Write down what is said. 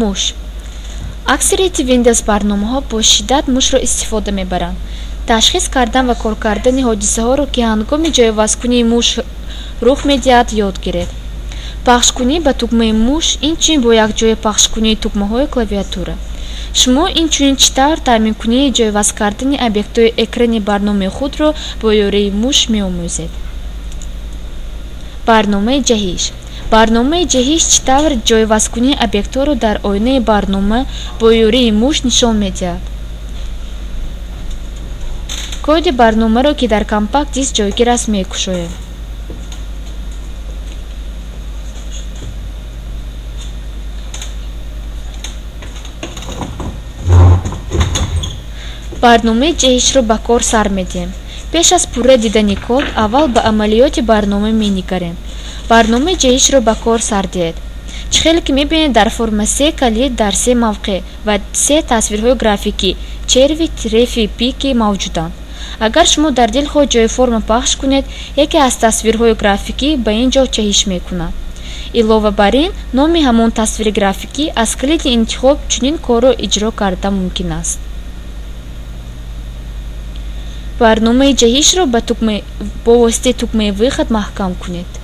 муш. аксарияти Windows барномаҳо бо шиддат мушро истифода мебаранд. ташхис кардан ва кор кардани ҳодисаҳоро ки ҳангоми ҷойвазкунии муш рух медиҳад ёд гиред. пахшкунӣ ба тугмаи муш инчунин бо якҷоя пахшкунии тугмаҳои клавиатура. шумо инчунин чӣ тавр таъминкунии ҷойваз кардани объектҳои экрани барномаи худро бо ёрии муш меомӯзед. барномаи ҷаҳиш. барномаи ҷаҳиш чӣ тавр ҷойвазкунии объектҳоро дар оинаи барнома бо ёрии муш нишон медиҳад. коди барномаро ки дар компакт диск ҷойгир аст мекушоед. барномаи ҷаҳишро ба кор сар медиҳем. пеш аз пурра дидани код аввал ба амалиёти барнома менигарем. барномаи ҷаҳишро ба кор сар диҳед. чӣ хеле ки мебинед дар форма 3 калид дар 3 мавқеъ ва 3 тасвирҳои графикӣ черви рефи пики мавҷуданд. агар шумо дар дил хоҳед ҷои форма пахш кунед, яке аз тасвирҳои графикӣ ба ин ҷо ҷаҳиш мекунад. илова бар ин номи ҳамон тасвири графикӣ аз калиди интихоб чунин корро иҷро карда мумкин аст. барномаи ҷаҳишро бо воситаи тугмаи выход маҳкам кунед.